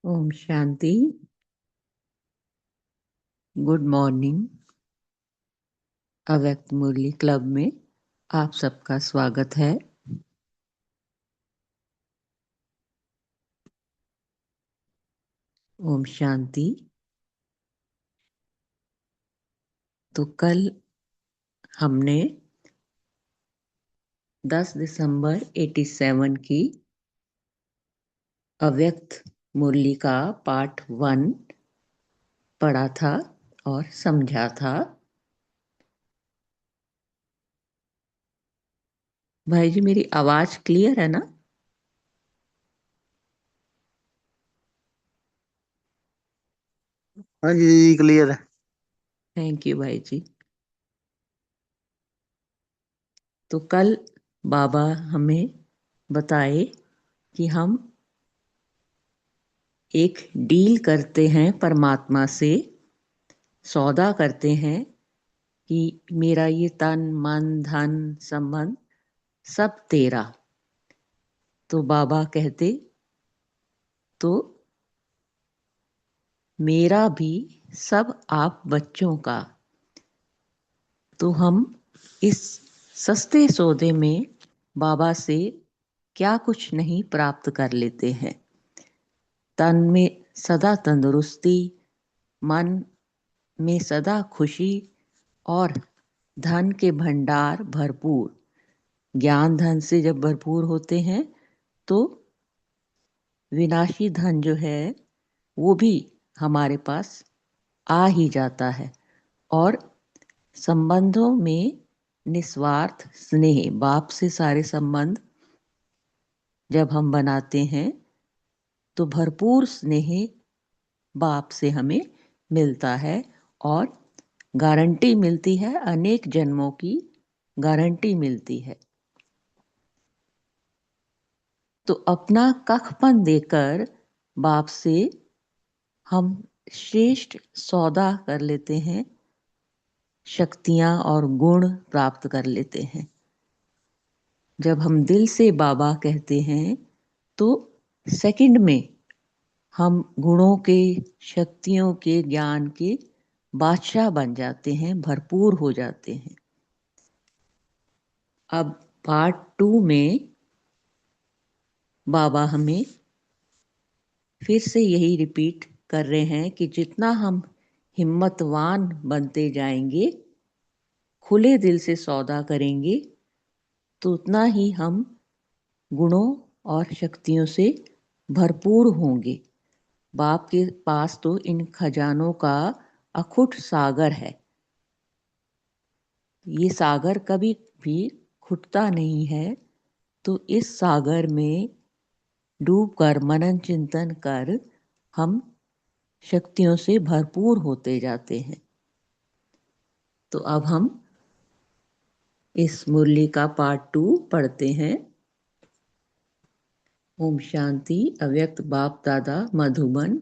Om Shanti. Good morning. अव्यक्त मुरली club में आप सबका स्वागत है। ओम शांति। तो कल हमने 10 दिसंबर 87 की अव्यक्त मुरली का पार्ट 1 पढ़ा था और समझा था। भाई जी, मेरी आवाज क्लियर है ना? हाँ जी, क्लियर है। थैंक यू भाई जी। तो कल बाबा हमें बताए कि हम एक डील करते हैं परमात्मा से, सौदा करते हैं कि मेरा ये तन मन धन संबंध सब तेरा। तो बाबा कहते, तो मेरा भी सब आप बच्चों का। तो हम इस सस्ते सौदे में बाबा से क्या कुछ नहीं प्राप्त कर लेते हैं। तन में सदा तंदुरुस्ती, मन में सदा खुशी और धन के भंडार भरपूर। ज्ञान धन से जब भरपूर होते हैं तो विनाशी धन जो है वो भी हमारे पास आ ही जाता है। और संबंधों में निस्वार्थ स्नेह, बाप से सारे संबंध जब हम बनाते हैं तो भरपूर स्नेह बाप से हमें मिलता है और गारंटी मिलती है, अनेक जन्मों की गारंटी मिलती है। तो अपना कखपन देकर बाप से हम श्रेष्ठ सौदा कर लेते हैं, शक्तियां और गुण प्राप्त कर लेते हैं। जब हम दिल से बाबा कहते हैं तो सेकंड में हम गुणों के, शक्तियों के, ज्ञान के बादशाह बन जाते हैं, भरपूर हो जाते हैं। अब पार्ट 2 में बाबा हमें फिर से यही रिपीट कर रहे हैं कि जितना हम हिम्मतवान बनते जाएंगे, खुले दिल से सौदा करेंगे, तो उतना ही हम गुणों और शक्तियों से भरपूर होंगे। बाप के पास तो इन खजानों का अखुट सागर है। ये सागर कभी भी घुटता नहीं है। तो इस सागर में डूबकर मनन चिंतन कर हम शक्तियों से भरपूर होते जाते हैं। तो अब हम इस मुरली का पार्ट 2 पढ़ते हैं। ओम शांति। अव्यक्त बाप दादा मधुबन,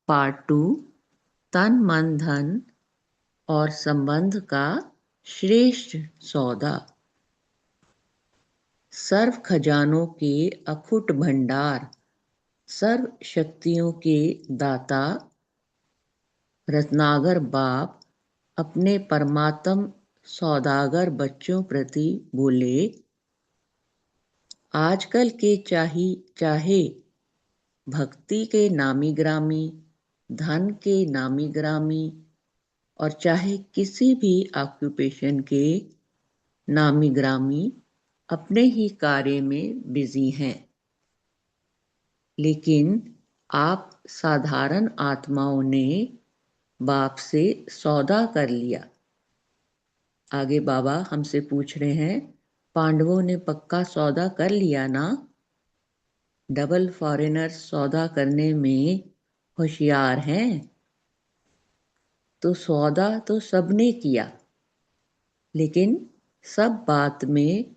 पार्ट 2, तन मन धन और संबंध का श्रेष्ठ सौदा। सर्व खजानों के अखुट भंडार, सर्व शक्तियों के दाता रत्नागर बाप अपने परमात्म सौदागर बच्चों प्रति बोले, आजकल के चाहे भक्ति के नामी ग्रामी, धन के नामी ग्रामी और चाहे किसी भी ऑक्यूपेशन के नामी ग्रामी अपने ही कार्य में बिजी हैं, लेकिन आप साधारण आत्माओं ने बाप से सौदा कर लिया। आगे बाबा हमसे पूछ रहे हैं, पांडवों ने पक्का सौदा कर लिया ना? डबल फॉरेनर सौदा करने में होशियार हैं। तो सौदा तो सबने किया, लेकिन सब बात में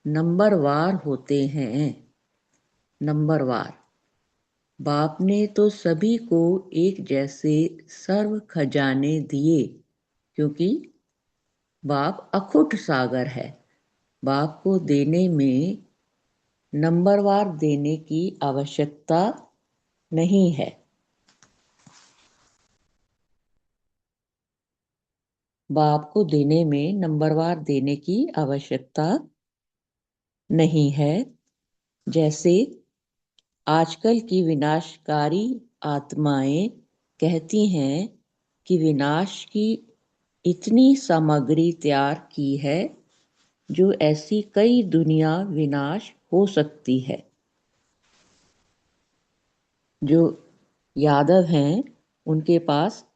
नंबरवार होते हैं। नंबरवार बाप ने तो सभी को एक जैसे सर्व खजाने दिए, क्योंकि बाप अखुट सागर है। बाप को देने में नंबरवार देने की आवश्यकता नहीं है। बाप को देने में नंबरवार देने की आवश्यकता नहीं है। जैसे आजकल की विनाशकारी आत्माएं कहती हैं कि विनाश की इतनी सामग्री तैयार की है, जो ऐसी कई दुनिया विनाश हो सकती है। जो यादव हैं उनके पास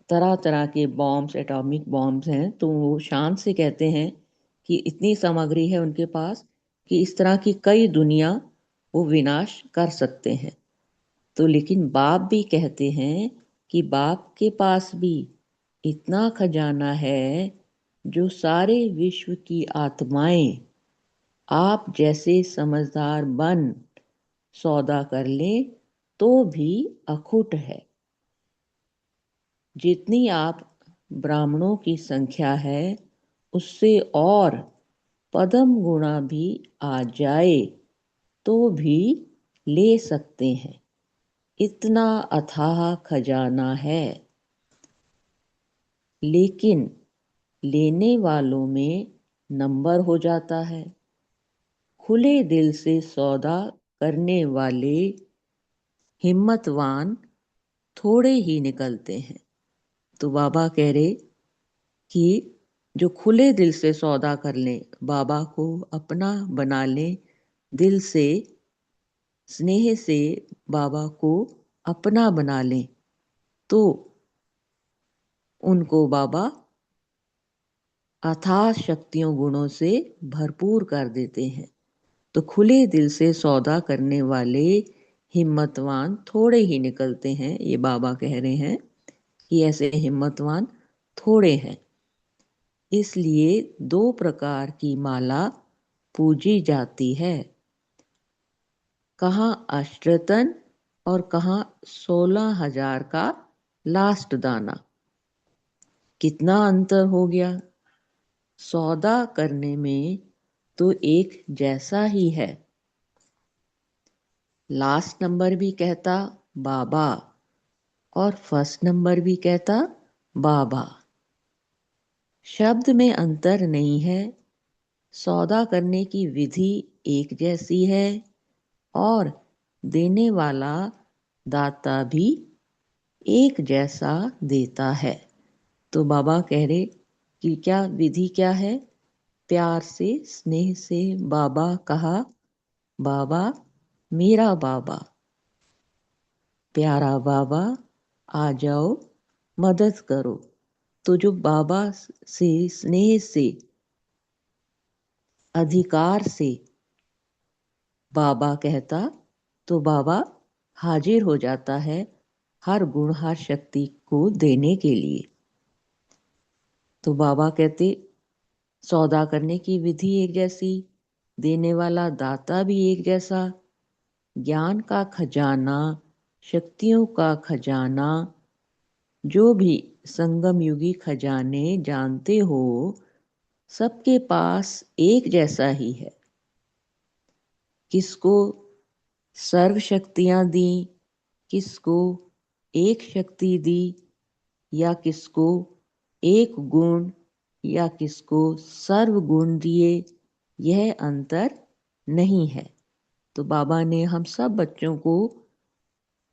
तरह तरह के बॉम्ब्स, एटॉमिक बॉम्ब्स हैं, तो वो शान से कहते हैं कि इतनी सामग्री है उनके पास कि इस तरह की कई दुनिया वो विनाश कर सकते हैं। तो लेकिन बाप भी कहते हैं कि बाप के पास भी इतना खजाना है, जो सारे विश्व की आत्माएं आप जैसे समझदार बन सौदा कर ले तो भी अखुट है। जितनी आप ब्राह्मणों की संख्या है, उससे और पदम गुणा भी आ जाए तो भी ले सकते हैं। इतना अथाह खजाना है। लेकिन लेने वालों में नंबर हो जाता है। खुले दिल से सौदा करने वाले हिम्मतवान थोड़े ही निकलते हैं। तो बाबा कह रहे कि जो खुले दिल से सौदा कर लें, बाबा को अपना बना लें, दिल से स्नेह से बाबा को अपना बना लें, तो उनको बाबा अथाह शक्तियों गुणों से भरपूर कर देते हैं। तो खुले दिल से सौदा करने वाले हिम्मतवान थोड़े ही निकलते हैं। ये बाबा कह रहे हैं कि ऐसे हिम्मतवान थोड़े हैं। इसलिए दो प्रकार की माला पूजी जाती है, कहाँ अष्टरतन और कहाँ 16,000 का लास्ट दाना। कितना अंतर हो गया। सौदा करने में तो एक जैसा ही है। लास्ट नंबर भी कहता बाबा और फर्स्ट नंबर भी कहता बाबा। शब्द में अंतर नहीं है। सौदा करने की विधि एक जैसी है और देने वाला दाता भी एक जैसा देता है। तो बाबा कह रहे कि क्या विधि क्या है। प्यार से स्नेह से बाबा कहा, बाबा मेरा बाबा, प्यारा बाबा आ जाओ मदद करो। तो जो बाबा से स्नेह से अधिकार से बाबा कहता, तो बाबा हाजिर हो जाता है हर गुण हर शक्ति को देने के लिए। तो बाबा कहते सौदा करने की विधि एक जैसी, देने वाला दाता भी एक जैसा, ज्ञान का खजाना, शक्तियों का खजाना, जो भी संगम युगी खजाने जानते हो, सबके पास एक जैसा ही है। किसको सर्व शक्तियां दी, किसको एक शक्ति दी, या किसको एक गुण, या किसको सर्व गुण दिए, यह अंतर नहीं है। तो बाबा ने हम सब बच्चों को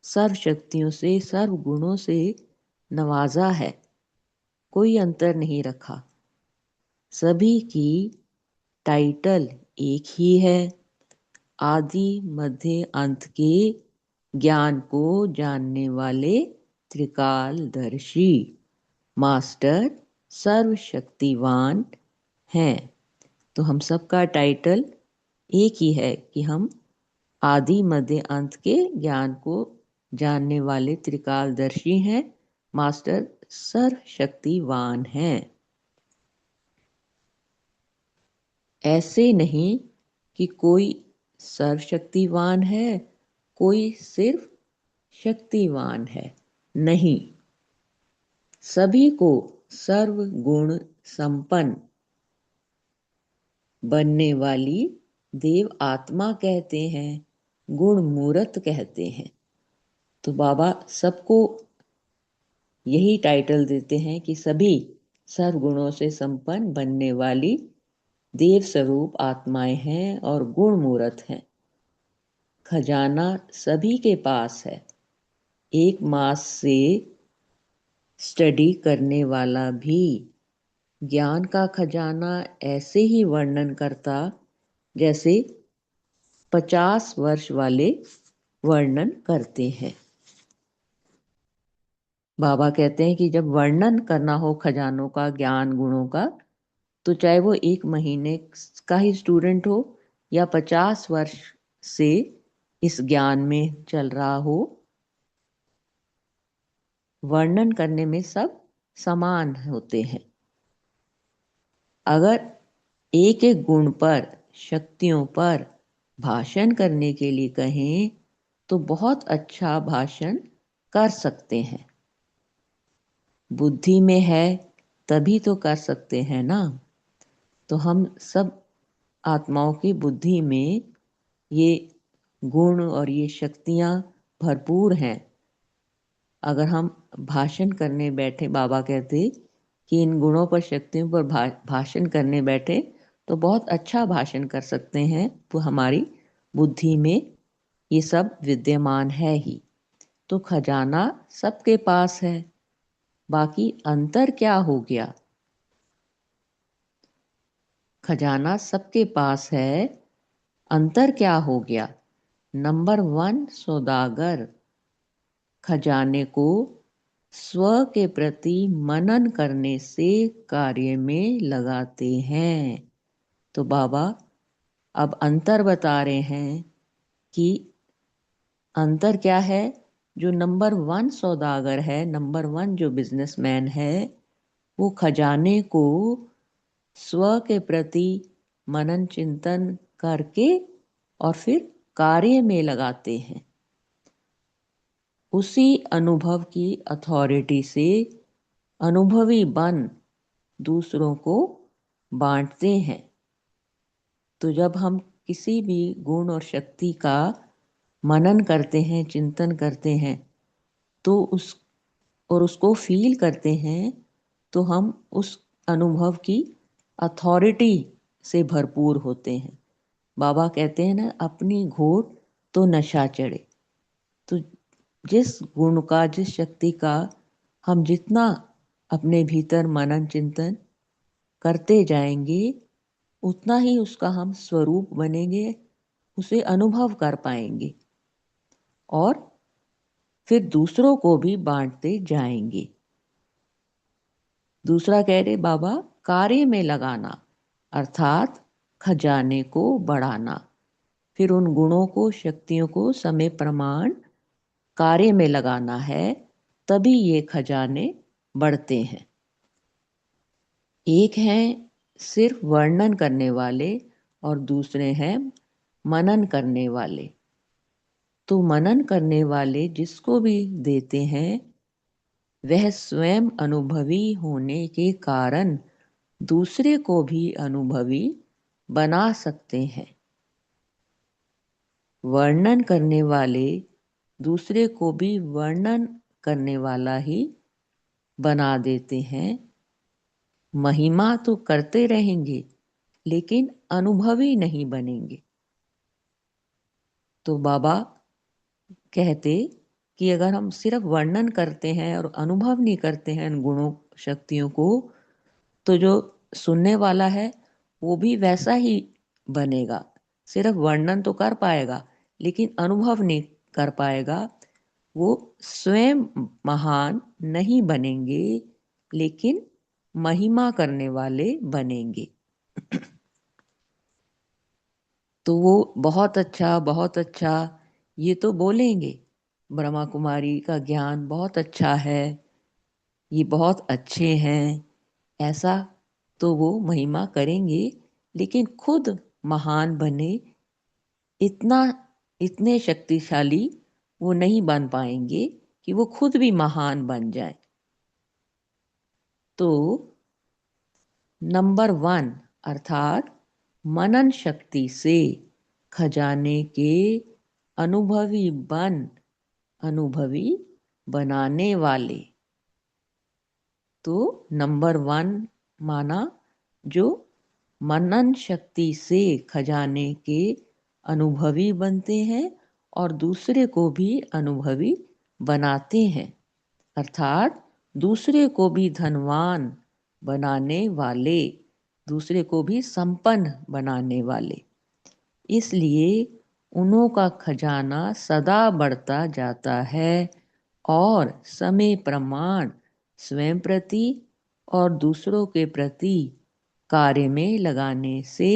सर्व शक्तियों से, सर्व गुणों से नवाजा है। कोई अंतर नहीं रखा। सभी की टाइटल एक ही है। आदि मध्य अंत के ज्ञान को जानने वाले त्रिकालदर्शी मास्टर सर्वशक्तिवान हैं। तो हम सबका टाइटल एक ही है कि हम आदि मध्य अंत के ज्ञान को जानने वाले त्रिकालदर्शी हैं, मास्टर सर्वशक्तिवान हैं। ऐसे नहीं कि कोई सर्वशक्तिवान है, कोई सिर्फ शक्तिवान है। नहीं, सभी को सर्व गुण संपन्न बनने वाली देव आत्मा कहते हैं, गुण मूर्त कहते हैं। तो बाबा सबको यही टाइटल देते हैं कि सभी सर्वगुणों से संपन्न बनने वाली देव स्वरूप आत्माएं हैं और गुण मूर्त हैं। खजाना सभी के पास है। एक मास से स्टडी करने वाला भी ज्ञान का खजाना ऐसे ही वर्णन करता जैसे 50 वर्ष वाले वर्णन करते हैं। बाबा कहते हैं कि जब वर्णन करना हो खजानों का, ज्ञान गुणों का, तो चाहे वो 1 महीने का ही स्टूडेंट हो या 50 वर्ष से इस ज्ञान में चल रहा हो, वर्णन करने में सब समान होते हैं। अगर एक एक गुण पर, शक्तियों पर भाषण करने के लिए कहें तो बहुत अच्छा भाषण कर सकते हैं। बुद्धि में है तभी तो कर सकते हैं ना। तो हम सब आत्माओं की बुद्धि में ये गुण और ये शक्तियाँ भरपूर हैं। अगर हम भाषण करने बैठे, बाबा कहते कि इन गुणों पर, शक्तियों पर भाषण करने बैठे तो बहुत अच्छा भाषण कर सकते हैं। तो हमारी बुद्धि में ये सब विद्यमान है ही। तो खजाना सबके पास है। बाकी अंतर क्या हो गया? खजाना सबके पास है, अंतर क्या हो गया? नंबर 1, सौदागर खजाने को स्व के प्रति मनन करने से कार्य में लगाते हैं। तो बाबा अब अंतर बता रहे हैं कि अंतर क्या है। जो नंबर 1 सौदागर है, नंबर 1 जो बिजनेसमैन है, वो खजाने को स्व के प्रति मनन चिंतन करके और फिर कार्य में लगाते हैं। उसी अनुभव की अथॉरिटी से अनुभवी बन दूसरों को बांटते हैं। तो जब हम किसी भी गुण और शक्ति का मनन करते हैं, चिंतन करते हैं, तो उसको फील करते हैं, तो हम उस अनुभव की अथॉरिटी से भरपूर होते हैं। बाबा कहते हैं ना, अपनी घोट तो नशा चढ़े। तो जिस गुण का, जिस शक्ति का हम जितना अपने भीतर मनन चिंतन करते जाएंगे, उतना ही उसका हम स्वरूप बनेंगे, उसे अनुभव कर पाएंगे और फिर दूसरों को भी बांटते जाएंगे। दूसरा कह रहे बाबा, कार्य में लगाना अर्थात खजाने को बढ़ाना। फिर उन गुणों को, शक्तियों को समय प्रमाण कार्य में लगाना है, तभी ये खजाने बढ़ते हैं। एक हैं सिर्फ वर्णन करने वाले और दूसरे हैं मनन करने वाले। तो मनन करने वाले जिसको भी देते हैं, वह स्वयं अनुभवी होने के कारण दूसरे को भी अनुभवी बना सकते हैं। वर्णन करने वाले दूसरे को भी वर्णन करने वाला ही बना देते हैं। महिमा तो करते रहेंगे लेकिन अनुभवी नहीं बनेंगे। तो बाबा कहते कि अगर हम सिर्फ वर्णन करते हैं और अनुभव नहीं करते हैं इन गुणों शक्तियों को, तो जो सुनने वाला है वो भी वैसा ही बनेगा। सिर्फ वर्णन तो कर पाएगा लेकिन अनुभव नहीं कर पाएगा। वो स्वयं महान नहीं बनेंगे लेकिन महिमा करने वाले बनेंगे। तो वो बहुत अच्छा ये तो बोलेंगे, ब्रह्मा कुमारी का ज्ञान बहुत अच्छा है, ये बहुत अच्छे हैं, ऐसा तो वो महिमा करेंगे, लेकिन खुद महान बने, इतना इतने शक्तिशाली वो नहीं बन पाएंगे कि वो खुद भी महान बन जाए। तो नंबर 1 अर्थात मनन शक्ति से खजाने के अनुभवी बन अनुभवी बनाने वाले। तो नंबर 1 माना जो मनन शक्ति से खजाने के अनुभवी बनते हैं और दूसरे को भी अनुभवी बनाते हैं, अर्थात दूसरे को भी धनवान बनाने वाले, दूसरे को भी संपन्न बनाने वाले। इसलिए उन्हों का खजाना सदा बढ़ता जाता है और समय प्रमाण स्वयं प्रति और दूसरों के प्रति कार्य में लगाने से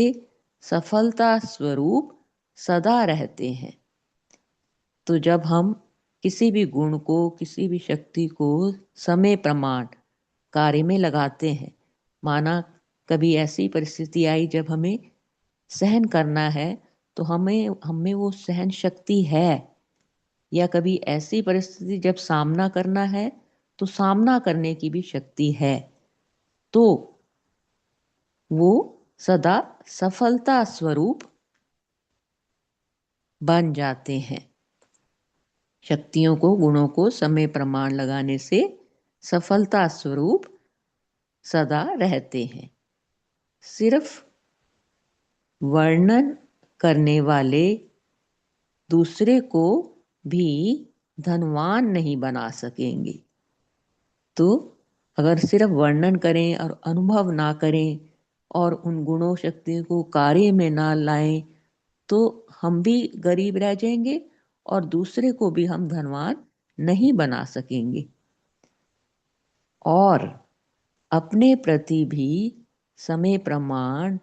सफलता स्वरूप सदा रहते हैं। तो जब हम किसी भी गुण को, किसी भी शक्ति को समय प्रमाण कार्य में लगाते हैं, माना कभी ऐसी परिस्थिति आई जब हमें सहन करना है तो हमें वो सहन शक्ति है, या कभी ऐसी परिस्थिति जब सामना करना है तो सामना करने की भी शक्ति है, तो वो सदा सफलता स्वरूप बन जाते हैं। शक्तियों को, गुणों को समय प्रमाण लगाने से सफलता स्वरूप सदा रहते हैं। सिर्फ वर्णन करने वाले दूसरे को भी धनवान नहीं बना सकेंगे। तो अगर सिर्फ वर्णन करें और अनुभव ना करें और उन गुणों शक्तियों को कार्य में ना लाएं तो हम भी गरीब रह जाएंगे और दूसरे को भी हम धनवान नहीं बना सकेंगे। और अपने प्रति भी समय प्रमाण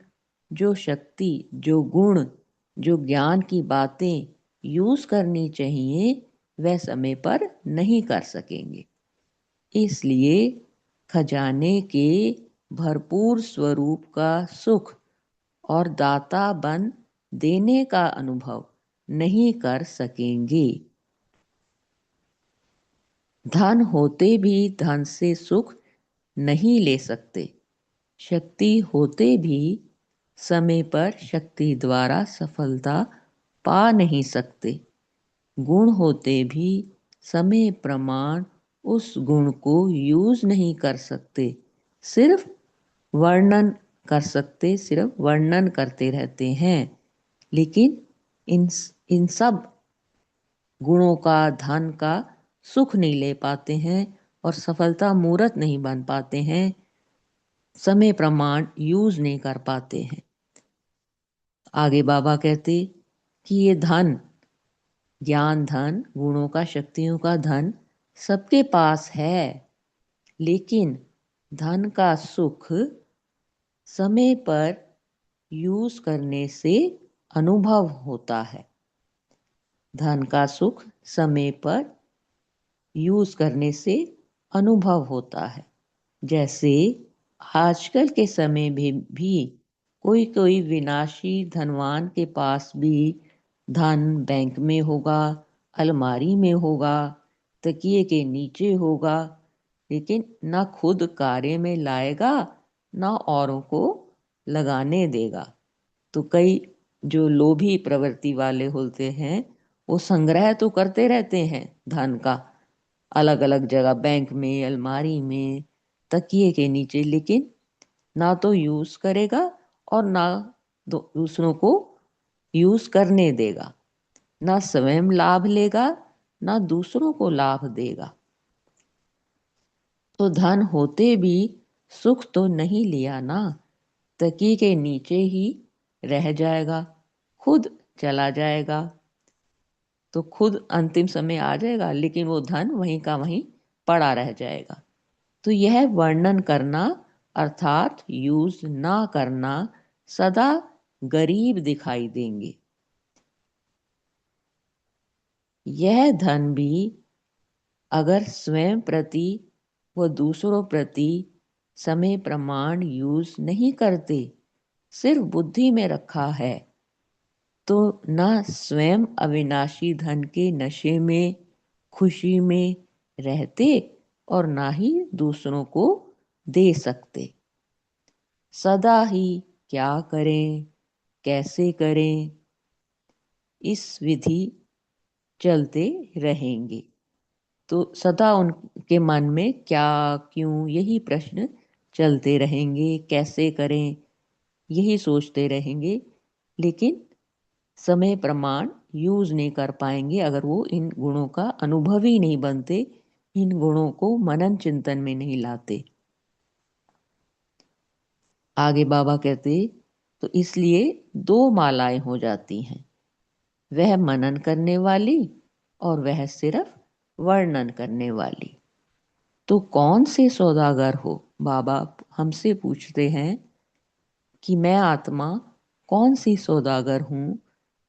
जो शक्ति, जो गुण, जो ज्ञान की बातें यूज करनी चाहिए वह समय पर नहीं कर सकेंगे। इसलिए खजाने के भरपूर स्वरूप का सुख और दाता बन देने का अनुभव नहीं कर सकेंगे। धन होते भी धन से सुख नहीं ले सकते, शक्ति होते भी समय पर शक्ति द्वारा सफलता पा नहीं सकते, गुण होते भी समय प्रमाण उस गुण को यूज नहीं कर सकते, सिर्फ वर्णन कर सकते, सिर्फ वर्णन करते रहते हैं, लेकिन इन इन सब गुणों का, धन का सुख नहीं ले पाते हैं और सफलता मूर्त नहीं बन पाते हैं, समय प्रमाण यूज नहीं कर पाते हैं। आगे बाबा कहते कि ये धन, ज्ञान धन, गुणों का, शक्तियों का धन सबके पास है, लेकिन धन का सुख समय पर यूज करने से अनुभव होता है। धन का सुख समय पर यूज करने से अनुभव होता है। जैसे आजकल के समय में भी कोई कोई विनाशी धनवान के पास भी धन बैंक में होगा, अलमारी में होगा, तकिए के नीचे होगा, लेकिन न खुद कार्य में लाएगा न औरों को लगाने देगा। तो कई जो लोभी प्रवृत्ति वाले होते हैं वो संग्रह तो करते रहते हैं धन का, अलग अलग जगह, बैंक में, अलमारी में, तकिए के नीचे, लेकिन ना तो यूज करेगा और ना दूसरों को यूज करने देगा, ना स्वयं लाभ लेगा ना दूसरों को लाभ देगा। तो धन होते भी सुख तो नहीं लिया ना, तकिए के नीचे ही रह जाएगा, खुद चला जाएगा, तो खुद अंतिम समय आ जाएगा लेकिन वो धन वहीं का वहीं पड़ा रह जाएगा। तो यह वर्णन करना अर्थात यूज ना करना सदा गरीब दिखाई देंगे। यह धन भी अगर स्वयं प्रति व दूसरों प्रति समय प्रमाण यूज नहीं करते, सिर्फ बुद्धि में रखा है, तो न स्वयं अविनाशी धन के नशे में, खुशी में रहते और ना ही दूसरों को दे सकते। सदा ही क्या करें, कैसे करें, इस विधि चलते रहेंगे। तो सदा उनके मन में क्या, क्यों, यही प्रश्न चलते रहेंगे, कैसे करें यही सोचते रहेंगे, लेकिन समय प्रमाण यूज नहीं कर पाएंगे अगर वो इन गुणों का अनुभवी नहीं बनते, इन गुणों को मनन चिंतन में नहीं लाते। आगे बाबा कहते, तो इसलिए दो मालाएं हो जाती हैं, वह मनन करने वाली और वह सिर्फ वर्णन करने वाली। तो कौन से सौदागर हो? बाबा हमसे पूछते हैं कि मैं आत्मा कौन सी सौदागर हूं,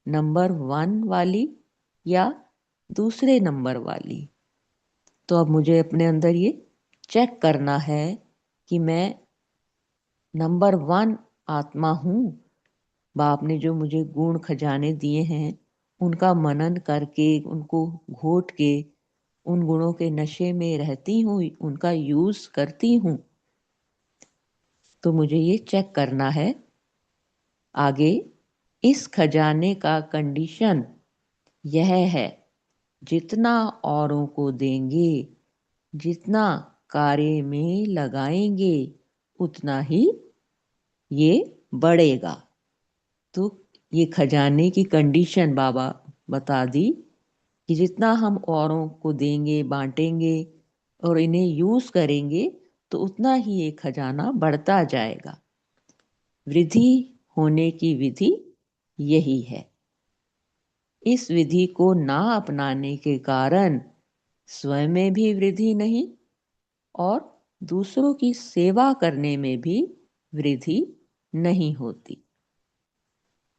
नंबर 1 वाली या दूसरे नंबर वाली? तो अब मुझे अपने अंदर ये चेक करना है कि मैं नंबर 1 आत्मा हूं। बाप ने जो मुझे गुण खजाने दिए हैं उनका मनन करके, उनको घोट के, उन गुणों के नशे में रहती हूँ, उनका यूज करती हूँ। तो मुझे ये चेक करना है। आगे इस खजाने का कंडीशन यह है, जितना औरों को देंगे, जितना कार्य में लगाएंगे, उतना ही ये बढ़ेगा। तो ये खजाने की कंडीशन बाबा बता दी कि जितना हम औरों को देंगे, बांटेंगे और इन्हें यूज करेंगे तो उतना ही ये खजाना बढ़ता जाएगा। वृद्धि होने की विधि यही है। इस विधि को ना अपनाने के कारण स्वयं में भी वृद्धि नहीं और दूसरों की सेवा करने में भी वृद्धि नहीं होती।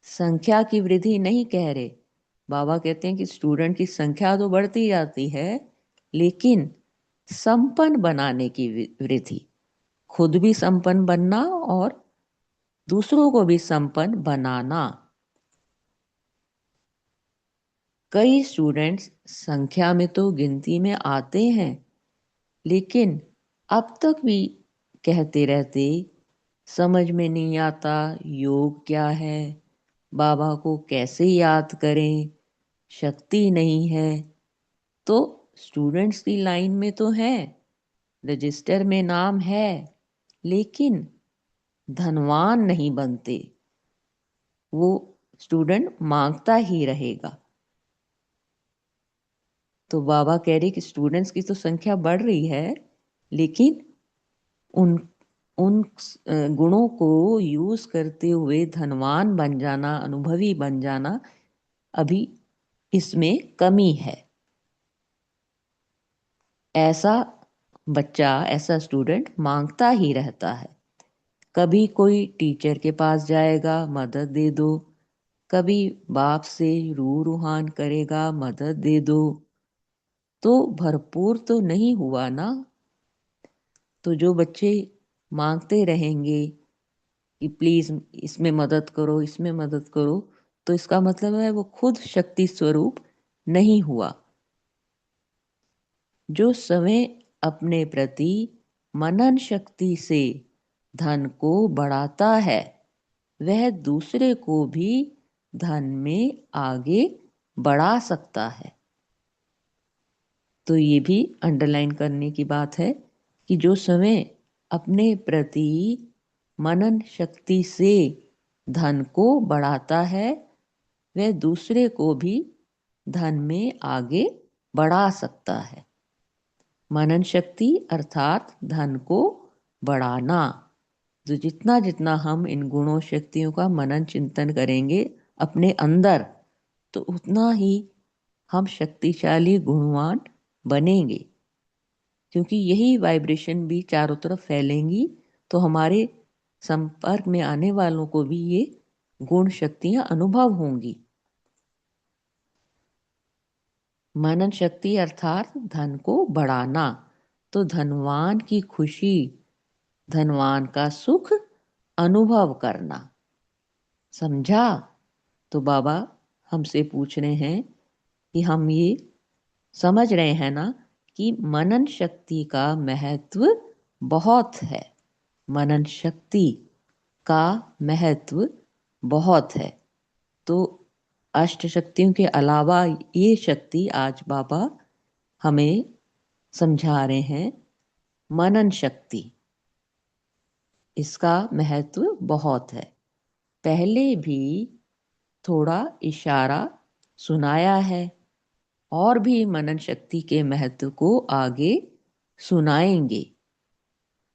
संख्या की वृद्धि नहीं कह रहे। बाबा कहते हैं कि स्टूडेंट की संख्या तो बढ़ती जाती है, लेकिन संपन्न बनाने की वृद्धि, खुद भी संपन्न बनना और दूसरों को भी संपन्न बनाना। कई स्टूडेंट्स संख्या में तो गिनती में आते हैं, लेकिन अब तक भी कहते रहते समझ में नहीं आता योग क्या है, बाबा को कैसे याद करें, शक्ति नहीं है। तो स्टूडेंट्स की लाइन में तो है, रजिस्टर में नाम है, लेकिन धनवान नहीं बनते। वो स्टूडेंट मांगता ही रहेगा। तो बाबा कह रहे कि स्टूडेंट्स की तो संख्या बढ़ रही है, लेकिन उन उन गुणों को यूज करते हुए धनवान बन जाना, अनुभवी बन जाना, अभी इसमें कमी है। ऐसा बच्चा, ऐसा स्टूडेंट मांगता ही रहता है। कभी कोई टीचर के पास जाएगा, मदद दे दो, कभी बाप से रू रूहान करेगा, मदद दे दो। तो भरपूर तो नहीं हुआ ना। तो जो बच्चे मांगते रहेंगे कि प्लीज इसमें मदद करो, इसमें मदद करो, तो इसका मतलब है वो खुद शक्ति स्वरूप नहीं हुआ। जो समय अपने प्रति मनन शक्ति से धन को बढ़ाता है, वह दूसरे को भी धन में आगे बढ़ा सकता है। तो ये भी अंडरलाइन करने की बात है कि जो समय अपने प्रति मनन शक्ति से धन को बढ़ाता है, वह दूसरे को भी धन में आगे बढ़ा सकता है। मनन शक्ति अर्थात धन को बढ़ाना। तो जितना जितना हम इन गुणों शक्तियों का मनन चिंतन करेंगे अपने अंदर, तो उतना ही हम शक्तिशाली गुणवान बनेंगे, क्योंकि यही वाइब्रेशन भी चारों तरफ फैलेंगी, तो हमारे संपर्क में आने वालों को भी ये गुण शक्तियां अनुभव होंगी। मनन शक्ति अर्थात धन को बढ़ाना। तो धनवान की खुशी, धनवान का सुख अनुभव करना। समझा? तो बाबा हमसे पूछ रहे हैं कि हम ये समझ रहे हैं ना कि मनन शक्ति का महत्व बहुत है। मनन शक्ति का महत्व बहुत है। तो अष्ट शक्तियों के अलावा ये शक्ति आज बाबा हमें समझा रहे हैं मनन शक्ति। इसका महत्व बहुत है। पहले भी थोड़ा इशारा सुनाया है और भी मनन शक्ति के महत्व को आगे सुनाएंगे।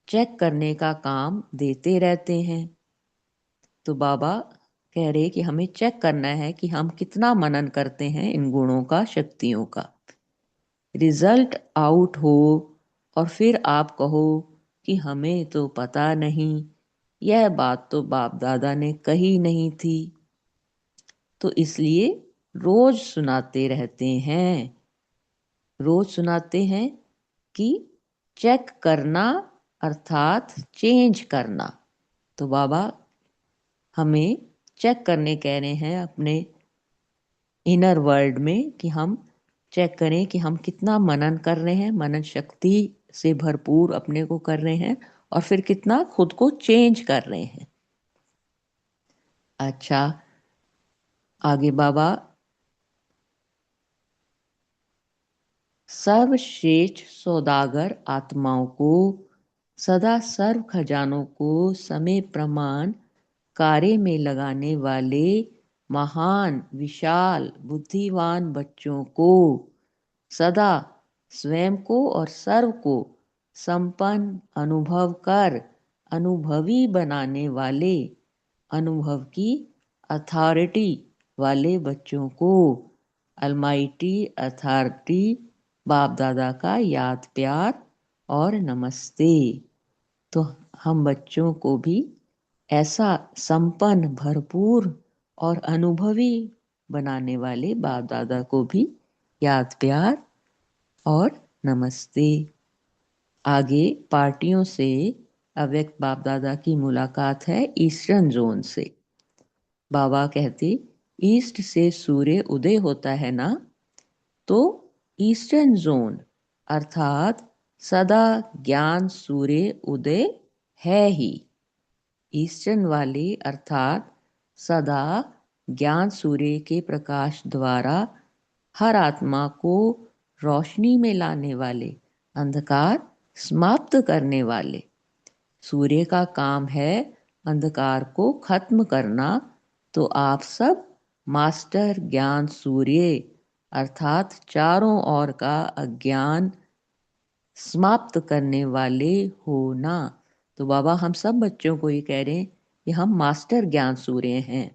चेक करने का काम देते रहते हैं। तो बाबा कह रहे कि हमें चेक करना है कि हम कितना मनन करते हैं इन गुणों का, शक्तियों का। रिजल्ट आउट हो और फिर आप कहो कि हमें तो पता नहीं, यह बात तो बाप दादा ने कही नहीं थी। तो इसलिए रोज सुनाते रहते हैं। रोज सुनाते हैं कि चेक करना अर्थात चेंज करना। तो बाबा हमें चेक करने कह रहे हैं अपने इनर वर्ल्ड में, कि हम चेक करें कि हम कितना मनन कर रहे हैं, मनन शक्ति से भरपूर अपने को कर रहे हैं, और फिर कितना खुद को चेंज कर रहे हैं। अच्छा, आगे बाबा सर्वश्रेष्ठ सौदागर आत्माओं को, सदा सर्व खजानों को समय प्रमाण कार्य में लगाने वाले महान विशाल बुद्धिवान बच्चों को, सदा स्वयं को और सर्व को संपन्न अनुभव कर अनुभवी बनाने वाले, अनुभव की अथॉरिटी वाले बच्चों को अलमाइटी अथॉरिटी बाप दादा का याद प्यार और नमस्ते। तो हम बच्चों को भी ऐसा संपन्न भरपूर और अनुभवी बनाने वाले बाप दादा को भी याद प्यार और नमस्ते। आगे पार्टियों से अव्यक्त बाप दादा की मुलाकात है ईस्टर्न जोन से। बाबा कहते ईस्ट से सूर्य उदय होता है ना, तो ईस्टर्न जोन अर्थात सदा ज्ञान सूर्य उदय है ही। ईस्टर्न वाले अर्थात सदा ज्ञान सूर्य के प्रकाश द्वारा हर आत्मा को रोशनी में लाने वाले, अंधकार समाप्त करने वाले। सूर्य का काम है अंधकार को खत्म करना। तो आप सब मास्टर ज्ञान सूर्य अर्थात चारों ओर का अज्ञान समाप्त करने वाले हो ना। तो बाबा हम सब बच्चों को ये कह रहे हैं कि हम मास्टर ज्ञान सूर्य हैं।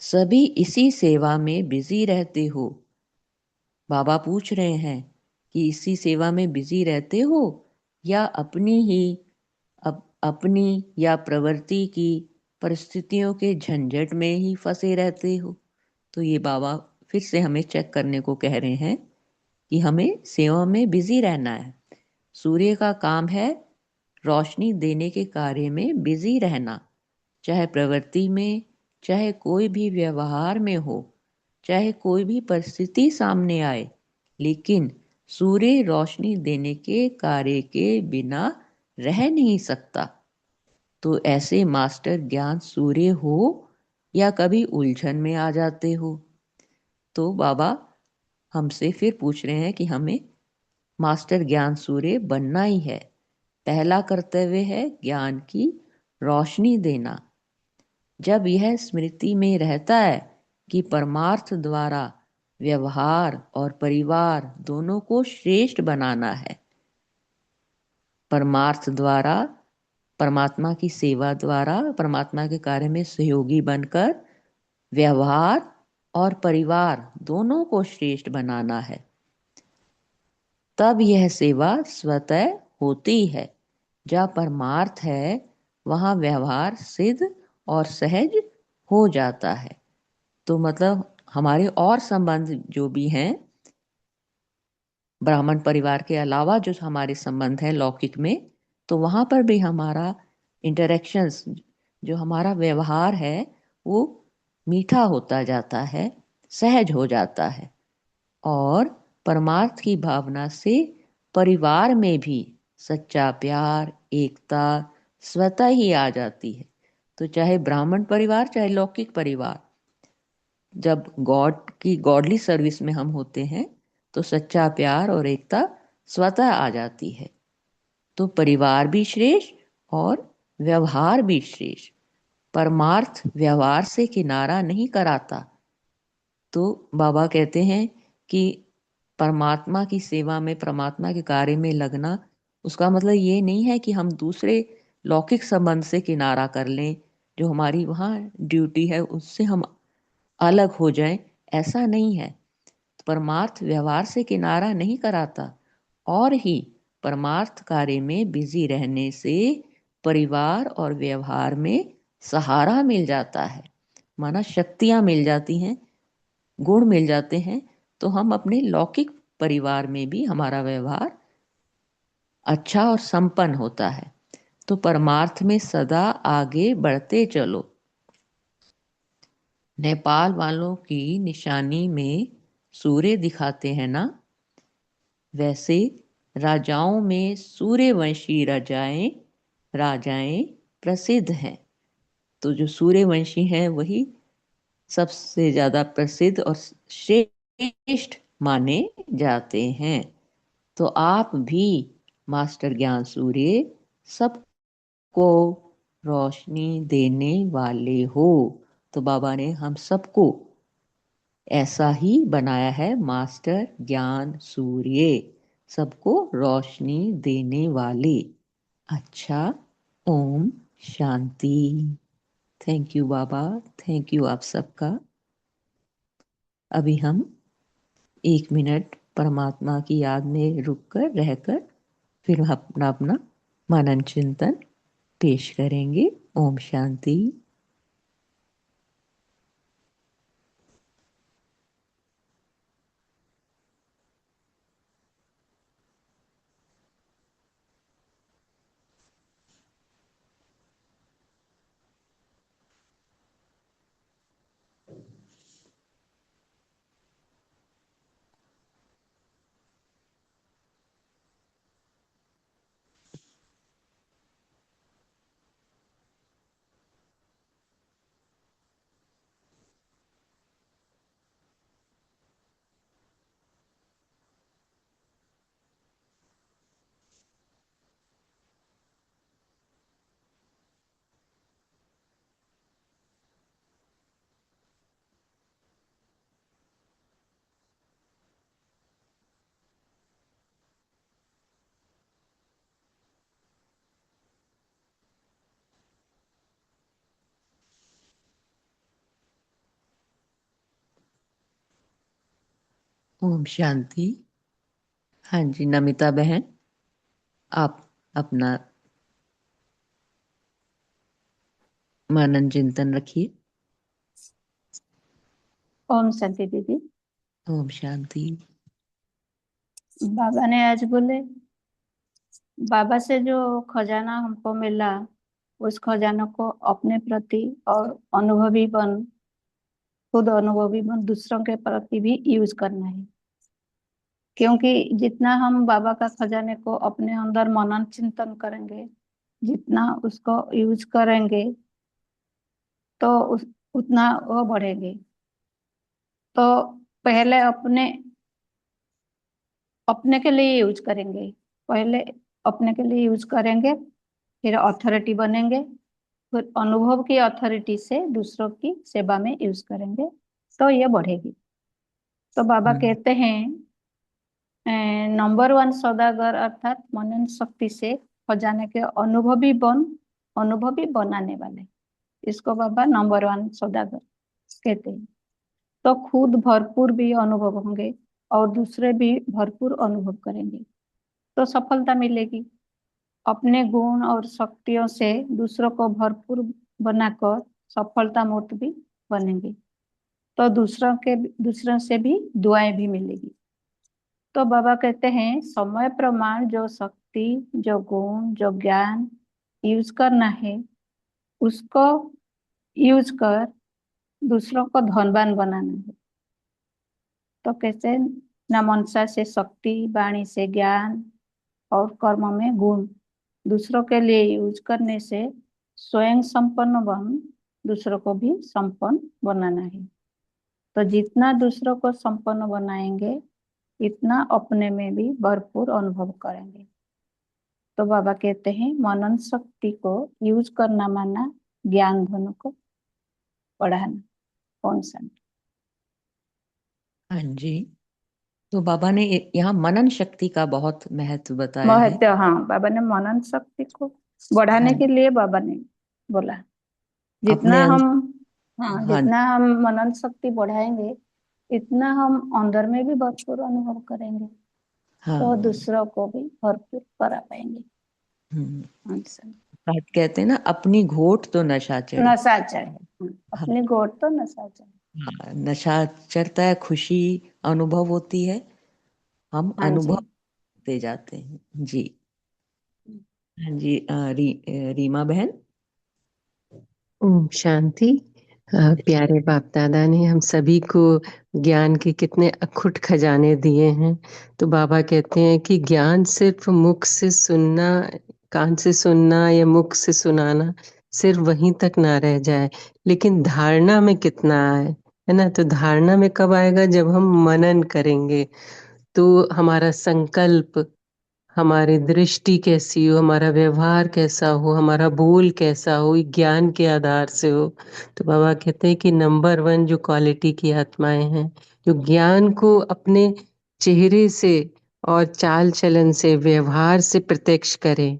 सभी इसी सेवा में बिजी रहते हो। बाबा पूछ रहे हैं कि इसी सेवा में बिजी रहते हो या अपनी ही अपनी या प्रवृत्ति की परिस्थितियों के झंझट में ही फंसे रहते हो। तो ये बाबा फिर से हमें चेक करने को कह रहे हैं कि हमें सेवा में बिजी रहना है। सूर्य का काम है रोशनी देने के कार्य में बिजी रहना, चाहे प्रवृत्ति में, चाहे कोई भी व्यवहार में हो, चाहे कोई भी परिस्थिति सामने आए, लेकिन सूर्य रोशनी देने के कार्य के बिना रह नहीं सकता। तो ऐसे मास्टर ज्ञान सूर्य हो या कभी उलझन में आ जाते हो। तो बाबा हमसे फिर पूछ रहे हैं कि हमें मास्टर ज्ञान सूर्य बनना ही है। पहला कर्तव्य है ज्ञान की रोशनी देना। जब यह स्मृति में रहता है कि परमार्थ द्वारा व्यवहार और परिवार दोनों को श्रेष्ठ बनाना है, परमार्थ द्वारा परमात्मा की सेवा द्वारा परमात्मा के कार्य में सहयोगी बनकर व्यवहार और परिवार दोनों को श्रेष्ठ बनाना है, तब यह सेवा स्वतः होती है। जहाँ परमार्थ है वहाँ व्यवहार सिद्ध और सहज हो जाता है। तो मतलब हमारे और संबंध जो भी हैं ब्राह्मण परिवार के अलावा, जो हमारे संबंध हैं लौकिक में, तो वहाँ पर भी हमारा इंटरेक्शंस, जो हमारा व्यवहार है वो मीठा होता जाता है, सहज हो जाता है। और परमार्थ की भावना से परिवार में भी सच्चा प्यार एकता स्वतः ही आ जाती है। तो चाहे ब्राह्मण परिवार चाहे लौकिक परिवार, जब गॉड की गॉडली सर्विस में हम होते हैं तो सच्चा प्यार और एकता स्वतः आ जाती है। तो परिवार भी श्रेष्ठ और व्यवहार भी श्रेष्ठ। परमार्थ व्यवहार से किनारा नहीं कराता। तो बाबा कहते हैं कि परमात्मा की सेवा में, परमात्मा के कार्य में लगना, उसका मतलब ये नहीं है कि हम दूसरे लौकिक संबंध से किनारा कर लें, जो हमारी वहाँ ड्यूटी है उससे हम अलग हो जाएं, ऐसा नहीं है। परमार्थ व्यवहार से किनारा नहीं कराता, और ही परमार्थ कार्य में बिजी रहने से परिवार और व्यवहार में सहारा मिल जाता है, माना शक्तियां मिल जाती हैं, गुण मिल जाते हैं। तो हम अपने लौकिक परिवार में भी हमारा व्यवहार अच्छा और संपन्न होता है। तो परमार्थ में सदा आगे बढ़ते चलो। नेपाल वालों की निशानी में सूर्य दिखाते हैं ना, वैसे राजाओं में सूर्यवंशी राजाएं राजाएं प्रसिद्ध हैं। तो जो सूर्यवंशी हैं वही सबसे ज्यादा प्रसिद्ध और श्रेष्ठ माने जाते हैं। तो आप भी मास्टर ज्ञान सूर्य सबको रोशनी देने वाले हो। तो बाबा ने हम सबको ऐसा ही बनाया है, मास्टर ज्ञान सूर्य, सबको रोशनी देने वाले। अच्छा, ओम शांति। थैंक यू बाबा, थैंक यू आप सबका। अभी हम 1 मिनट परमात्मा की याद में रुककर रहकर फिर अपना अपना मनन चिंतन पेश करेंगे। ओम शांति। ओम शांति। हाँ जी, नमिता बहन, आप अपना मनन चिंतन रखिए। ओम शांति दीदी। ओम शांति। बाबा ने आज बोले, बाबा से जो खजाना हमको मिला, उस खजाना को अपने प्रति और अनुभवी बन, खुद अनुभवी बन दूसरों के प्रति भी यूज करना है। क्योंकि जितना हम बाबा का खजाने को अपने अंदर मनन चिंतन करेंगे, जितना उसको यूज करेंगे, तो उतना वो बढ़ेंगे। तो पहले अपने अपने के लिए यूज करेंगे, पहले अपने के लिए यूज करेंगे, फिर अथॉरिटी बनेंगे, फिर अनुभव की अथॉरिटी से दूसरों की सेवा में यूज करेंगे, तो ये बढ़ेगी। तो बाबा कहते हैं, नंबर 1 सौदागर अर्थात मनन शक्ति से खजाने के अनुभवी बनाने वाले, इसको बाबा नंबर 1 सौदागर कहते हैं। तो खुद भरपूर भी अनुभव होंगे और दूसरे भी भरपूर अनुभव करेंगे, तो सफलता मिलेगी। अपने गुण और शक्तियों से दूसरों को भरपूर बनाकर सफलता मूर्त भी बनेंगे, तो दूसरों से भी दुआएं भी मिलेगी। तो बाबा कहते हैं, समय प्रमाण जो शक्ति, जो गुण, जो ज्ञान यूज करना है, उसको यूज कर दूसरों को धनवान बनाना है। तो कैसे? न मनसा से शक्ति, वाणी से ज्ञान और कर्म में गुण दूसरों के लिए यूज करने से स्वयं संपन्न बन दूसरों को भी संपन्न बनाना है। तो जितना दूसरों को संपन्न बनाएंगे, इतना अपने में भी भरपूर अनुभव करेंगे। तो बाबा कहते हैं मनन शक्ति को यूज करना माना ज्ञान धन को बढ़ाना। कौन सा? हाँ जी। तो बाबा ने यहाँ मनन शक्ति का बहुत महत्व बताया है। महत्व, हाँ, बाबा ने मनन शक्ति को बढ़ाने हाँ, के लिए बाबा ने बोला जितना अपने हम, हाँ, हाँ जितना हम मनन शक्ति बढ़ाएंगे इतना हम अंदर में भी भरपूर अनुभव करेंगे, तो हाँ। दूसरों को भी भरपूर करा पाएंगे। हम्म, अच्छा। बात कहते हैं ना, अपनी घोट तो नशा चढ़े। नशा चढ़े। हाँ, अपनी गोड़ तो नशा चढ़े। हाँ, नशा चढ़ता है, खुशी अनुभव होती है, हम हाँ अनुभव जी। दे जाते हैं जी। हाँ जी, रीमा बहन। ओम शांति। प्यारे बाप दादा ने हम सभी को ज्ञान के कितने अखुट खजाने दिए हैं। तो बाबा कहते हैं कि ज्ञान सिर्फ मुख से सुनना, कान से सुनना या मुख से सुनाना सिर्फ वहीं तक ना रह जाए, लेकिन धारणा में कितना है ना। तो धारणा में कब आएगा? जब हम मनन करेंगे। तो हमारा संकल्प, हमारी दृष्टि कैसी हो, हमारा व्यवहार कैसा हो, हमारा बोल कैसा हो, ये ज्ञान के आधार से हो। तो बाबा कहते हैं कि नंबर वन जो क्वालिटी की आत्माएं हैं, जो ज्ञान को अपने चेहरे से और चाल चलन से, व्यवहार से प्रत्यक्ष करें,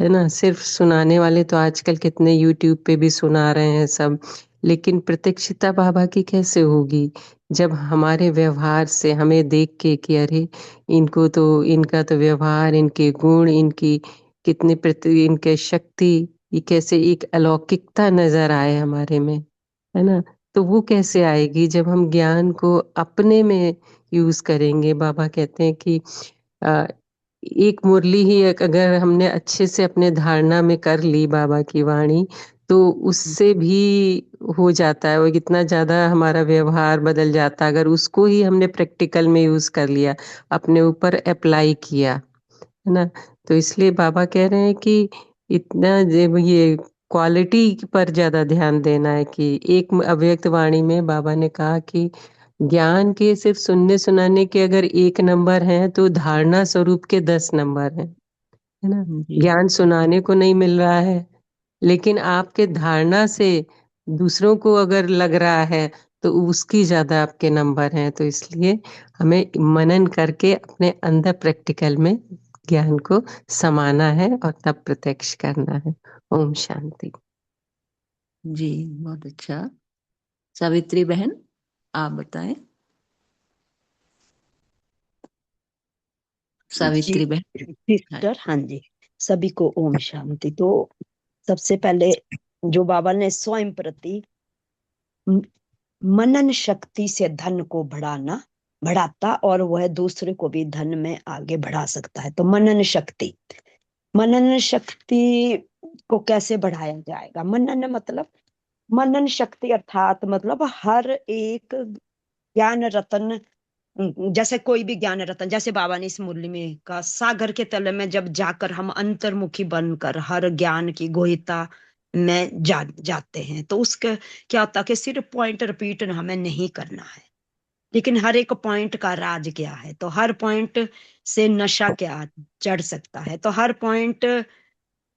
है ना। सिर्फ सुनाने वाले तो आजकल कितने यूट्यूब पे भी सुना रहे हैं सब, लेकिन प्रत्यक्षता बाबा की कैसे होगी? जब हमारे व्यवहार से हमें देख के कि अरे इनको तो, इनका तो व्यवहार, इनके गुण, इनकी कितनी प्रति, इनके शक्ति, ये कैसे एक अलौकिकता नजर आए हमारे में, है ना। तो वो कैसे आएगी? जब हम ज्ञान को अपने में यूज करेंगे। बाबा कहते हैं कि अ, एक मुरली ही अगर हमने अच्छे से अपने धारणा में कर ली बाबा की वाणी, तो उससे भी हो जाता है। वो कितना ज्यादा हमारा व्यवहार बदल जाता है अगर उसको ही हमने प्रैक्टिकल में यूज कर लिया, अपने ऊपर अप्लाई किया, है ना। तो इसलिए बाबा कह रहे हैं कि इतना ये क्वालिटी पर ज्यादा ध्यान देना है। कि एक अव्यक्त वाणी में बाबा ने कहा कि ज्ञान के सिर्फ सुनने सुनाने के अगर 1 नंबर हैं, तो धारणा स्वरूप के 10 नंबर हैं, है ना। जी। ज्ञान सुनाने को नहीं मिल रहा है, लेकिन आपके धारणा से दूसरों को अगर लग रहा है, तो उसकी ज्यादा आपके नंबर हैं। तो इसलिए हमें मनन करके अपने अंदर प्रैक्टिकल में ज्ञान को समाना है और तब प्रत्यक्ष करना है। ओम शांति। जी, बहुत अच्छा। सावित्री बहन, आप बताएं। जी सावित्री बहन। हाँ। सिस्टर, हाँ जी, सभी को ओम शांति। तो सबसे पहले जो बाबा ने स्वयं प्रति म- मनन शक्ति से धन को बढ़ाता और वह दूसरे को भी धन में आगे बढ़ा सकता है। तो मनन शक्ति को कैसे बढ़ाया जाएगा? मनन शक्ति अर्थात मतलब हर एक ज्ञान रतन, जैसे कोई भी ज्ञान रतन, जैसे बाबा ने इस मुरली में का सागर के तले में जब जाकर हम अंतर्मुखी बनकर हर ज्ञान की गोहिता में जाते हैं, तो उसका क्या होता है कि सिर्फ पॉइंट रिपीट हमें नहीं करना है, लेकिन हर एक पॉइंट का राज क्या है, तो हर पॉइंट से नशा क्या चढ़ सकता है, तो हर पॉइंट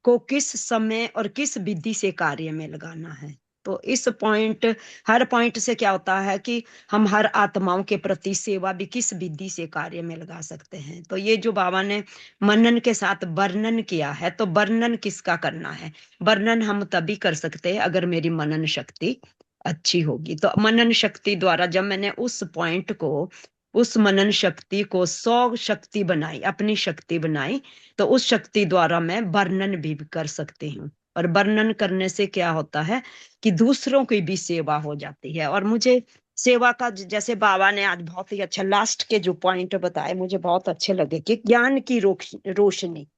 को किस समय और किस विधि से कार्य में लगाना है। तो इस पॉइंट, हर पॉइंट से क्या होता है कि हम हर आत्माओं के प्रति सेवा भी किस विधि से कार्य में लगा सकते हैं। तो ये जो बाबा ने मनन के साथ वर्णन किया है, तो वर्णन किसका करना है? वर्णन हम तभी कर सकते हैं अगर मेरी मनन शक्ति अच्छी होगी। तो मनन शक्ति द्वारा जब मैंने उस पॉइंट को, उस मनन शक्ति को 100 शक्ति बनाई, अपनी शक्ति बनाई, तो उस शक्ति द्वारा मैं वर्णन भी कर सकती हूँ। और वर्णन करने से क्या होता है कि दूसरों की भी सेवा हो जाती है। और मुझे सेवा का, जैसे बाबा ने आज बहुत ही अच्छा लास्ट के जो पॉइंट बताए मुझे बहुत अच्छे लगे कि ज्ञान की रोशनी।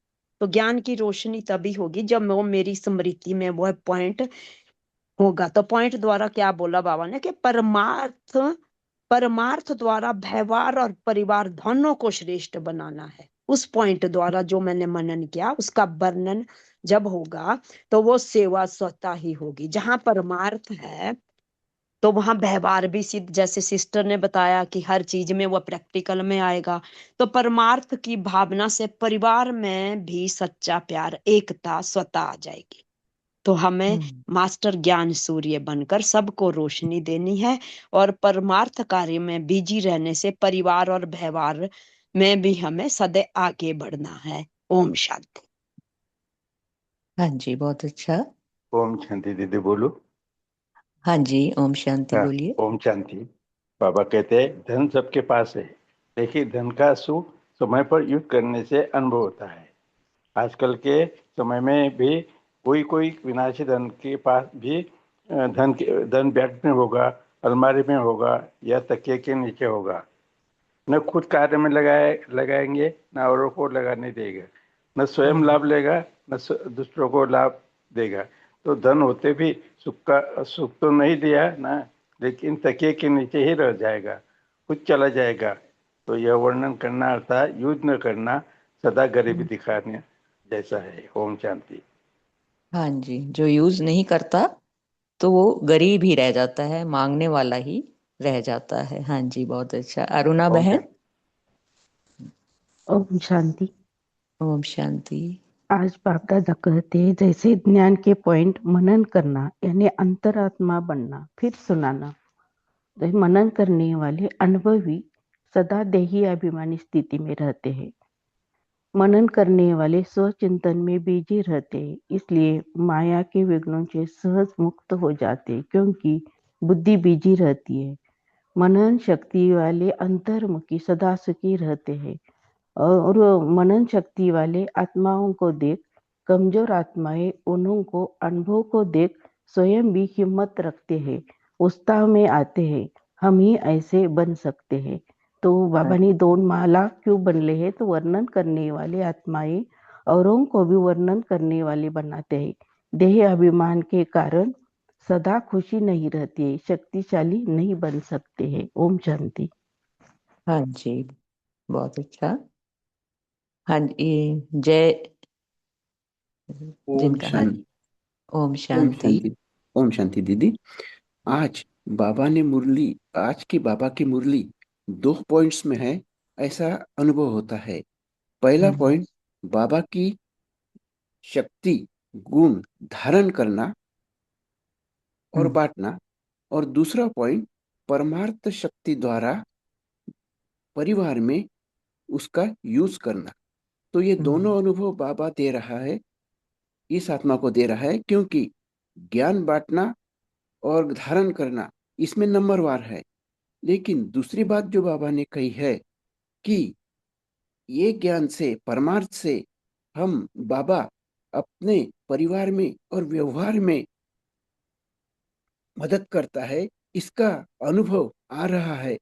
तो ज्ञान की रोशनी तभी होगी जब वो मेरी स्मृति में वह पॉइंट होगा। तो पॉइंट द्वारा क्या बोला बाबा ने कि परमार्थ, परमार्थ द्वारा व्यवहार और परिवार दोनों को श्रेष्ठ बनाना है। उस पॉइंट द्वारा जो मैंने मनन किया उसका वर्णन जब होगा, तो वो सेवा स्वतः ही होगी। जहां परमार्थ है तो वहां व्यवहार भी सिद्ध, जैसे सिस्टर ने बताया कि हर चीज में वो प्रैक्टिकल में आएगा। तो परमार्थ की भावना से परिवार में भी सच्चा प्यार, एकता स्वतः आ जाएगी। तो हमें मास्टर ज्ञान सूर्य बनकर सबको रोशनी देनी है, और परमार्थ कार्य में बिजी रहने से परिवार और व्यवहार में भी हमें सदैव आगे बढ़ना है। ओम शांति। हाँ जी, बहुत अच्छा। ओम शांति दीदी बोलो। हाँ जी, ओम शांति हाँ, बोलिए। ओम शांति। बाबा कहते हैं धन सबके पास है, लेकिन धन का सुख समय पर यूज करने से अनुभव होता है। आजकल के समय में भी कोई कोई विनाशी धन के पास भी धन बैग में होगा, अलमारी में होगा या तकिए के नीचे होगा। न खुद कार्य में लगाएंगे, न औरों को लगाने देगा, न स्वयं लाभ लेगा, न दूसरों को लाभ देगा। तो धन होते भी सुख तो नहीं दिया ना, लेकिन तकिए के नीचे ही रह जाएगा, खुद चला जाएगा। तो यह वर्णन करना अर्थात यूज न करना सदा गरीबी दिखाने जैसा है। ओम शांति। हाँ जी, जो यूज नहीं करता तो वो गरीब ही रह जाता है, मांगने वाला ही रह जाता है। हाँ जी, बहुत अच्छा। अरुणा ओम बहन। शांति। ओम शांति। ओम शांति। आज बाप दादा कहते हैं जैसे ज्ञान के पॉइंट मनन करना यानी अंतरात्मा बनना, फिर सुनाना। तो मनन करने वाले अनुभवी सदा देही अभिमानी स्थिति में रहते हैं। मनन करने वाले स्वचिंतन में बिजी रहते हैं, इसलिए माया के विघ्नों से सहज मुक्त हो जाते हैं, क्योंकि बुद्धि बिजी रहती है। मनन शक्ति वाले अंतर्मुखी सदा सुखी रहते हैं, और मनन शक्ति वाले आत्माओं को देख, कमजोर आत्माएं उन्हों को अनुभव को देख स्वयं भी हिम्मत रखते हैं, उत्साह में आते हैं। हम ही ऐसे बन सकते हैं। तो बाबा ने दोन माला क्यों बनले हैं? तो वर्णन करने वाले आत्माएं औरों को भी वर्णन करने वाले बनाते हैं। देह अभिमान के कारण सदा खुशी नहीं रहती है, शक्तिशाली नहीं बन सकते हैं। ओम शांति। हाँ जी, बहुत अच्छा। हाँ जी, जय ओम जिनका। हाँ शांति। जी, ओम ओम शांति। शांति। ओम शांति दीदी। आज आज की बाबा की मुरली 2 पॉइंट्स में है, ऐसा अनुभव होता है। पहला पॉइंट बाबा की शक्ति गुण धारण करना और बांटना, और दूसरा पॉइंट परमार्थ शक्ति द्वारा परिवार में उसका यूज करना। तो ये दोनों अनुभव बाबा दे रहा है, इस आत्मा को दे रहा है, क्योंकि ज्ञान बांटना और धारण करना इसमें नंबरवार है। लेकिन दूसरी बात जो बाबा ने कही है कि ये ज्ञान से, परमार्थ से हम बाबा अपने परिवार में और व्यवहार में मदद करता है, इसका अनुभव आ रहा है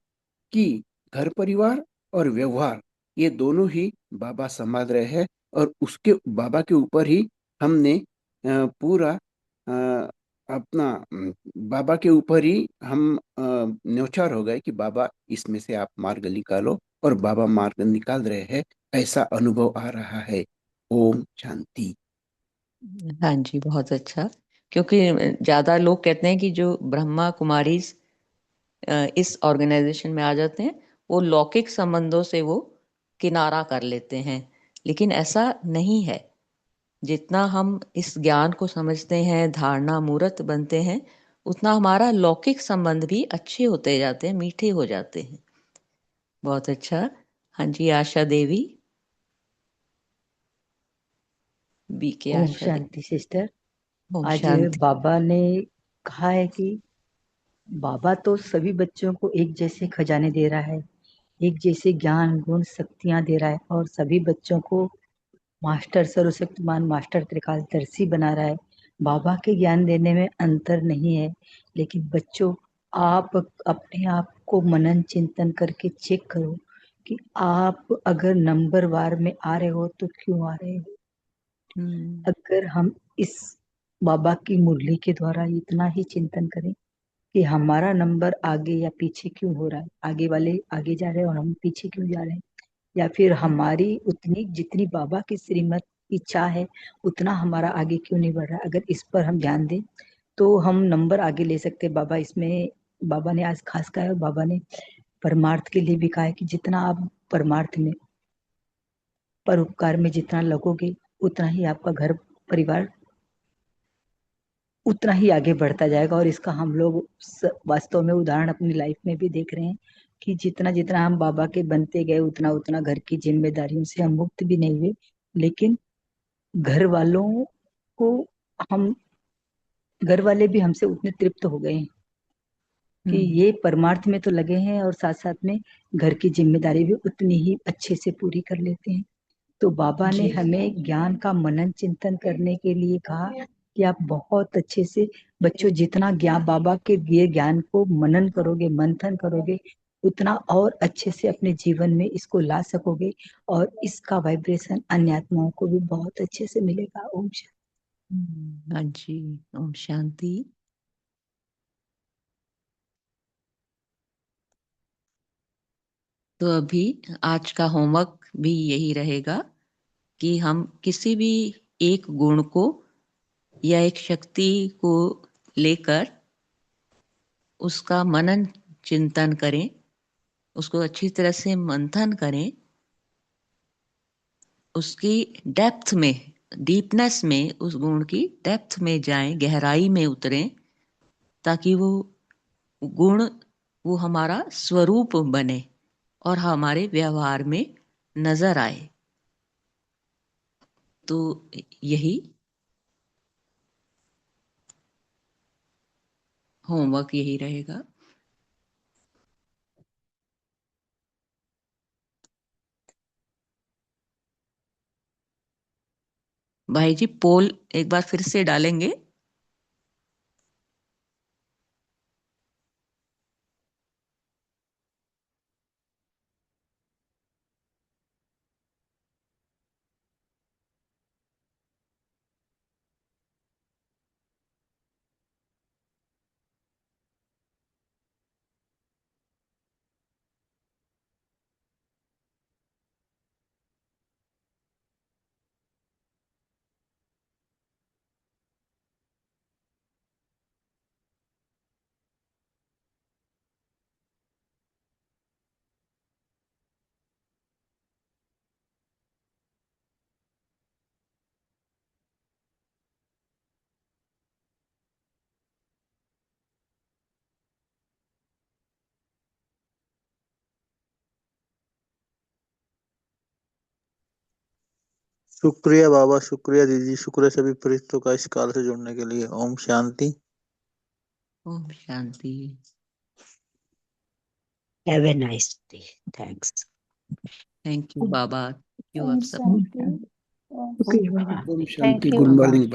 कि घर परिवार और व्यवहार ये दोनों ही बाबा संभाल रहे हैं, और उसके बाबा के ऊपर ही हमने पूरा अपना बाबा के ऊपर ही हम न्योछावर हो गए कि बाबा इसमें से आप मार्ग निकालो, और बाबा मार्ग निकाल रहे हैं, ऐसा अनुभव आ रहा है। ओम शांति। हाँ जी, बहुत अच्छा। क्योंकि ज्यादा लोग कहते हैं कि जो ब्रह्मा कुमारी इस ऑर्गेनाइजेशन में आ जाते हैं, वो लौकिक संबंधों से वो किनारा कर लेते हैं, लेकिन ऐसा नहीं है। जितना हम इस ज्ञान को समझते हैं, धारणा मूर्त बनते हैं, उतना हमारा लौकिक संबंध भी अच्छे होते जाते हैं, मीठे हो जाते हैं। बहुत अच्छा। हाँ जी, आशा देवी। बीके ओम आशा देवी। शांति सिस्टर। ओम आज शांति। बाबा ने कहा है कि बाबा तो सभी बच्चों को एक जैसे खजाने दे रहा है, एक जैसे ज्ञान गुण शक्तियां दे रहा है, और सभी बच्चों को मास्टर सर्वशक्तिमान मास्टर त्रिकालदर्शी बना रहा है। बाबा के ज्ञान देने में अंतर नहीं है, लेकिन बच्चों, आप अपने आप को मनन चिंतन करके चेक करो कि आप अगर नंबर वार में आ रहे हो तो क्यों आ रहे हो। अगर हम इस बाबा की मुरली के द्वारा इतना ही चिंतन करें कि हमारा नंबर आगे या पीछे क्यों हो रहा है, आगे वाले आगे जा रहे हैं और हम पीछे क्यों जा रहे हैं, या फिर हमारी उतनी जितनी बाबा की श्रीमत इच्छा है उतना हमारा आगे क्यों नहीं बढ़ रहा है, अगर इस पर हम ध्यान दें तो हम नंबर आगे ले सकते हैं। बाबा इसमें बाबा ने आज खास कहा है, बाबा ने परमार्थ के लिए भी कहा है कि जितना आप परमार्थ में परोपकार में जितना लगोगे उतना ही आपका घर परिवार उतना ही आगे बढ़ता जाएगा। और इसका हम लोग वास्तव में उदाहरण अपनी लाइफ में भी देख रहे हैं कि जितना जितना हम बाबा के बनते गए उतना उतना घर की जिम्मेदारियों से हम मुक्त भी नहीं हुए, लेकिन घर वालों को हम घर वाले भी हमसे उतने तृप्त हो गए हैं कि ये परमार्थ में तो लगे हैं और साथ साथ में घर की जिम्मेदारी भी उतनी ही अच्छे से पूरी कर लेते हैं। तो बाबा ने हमें ज्ञान का मनन चिंतन करने के लिए कहा कि आप बहुत अच्छे से बच्चों जितना ज्ञान बाबा के दिए ज्ञान को मनन करोगे मंथन करोगे उतना और अच्छे से अपने जीवन में इसको ला सकोगे और इसका वाइब्रेशन अन्य आत्माओं को भी बहुत अच्छे से मिलेगा। ओम शांति। हाँ जी, ओम शांति। तो अभी आज का होमवर्क भी यही रहेगा कि हम किसी भी एक गुण को या एक शक्ति को लेकर उसका मनन चिंतन करें, उसको अच्छी तरह से मंथन करें, उसकी डेप्थ में डीपनेस में उस गुण की डेप्थ में जाएं, गहराई में उतरें, ताकि वो गुण वो हमारा स्वरूप बने और हमारे व्यवहार में नजर आए। तो यही होमवर्क यही रहेगा। भाई जी पोल एक बार फिर से डालेंगे। शुक्रिया बाबा, शुक्रिया दीदी, शुक्रिया सभी फरिश्तों का इस काल से जुड़ने के लिए। ओम शांति। ओम शांति। Have a nice day. Thanks. Thank you बाबा, थैंक यू आप ओम सब। शांति। ओम शांति, Thank you, good Baba. Morning.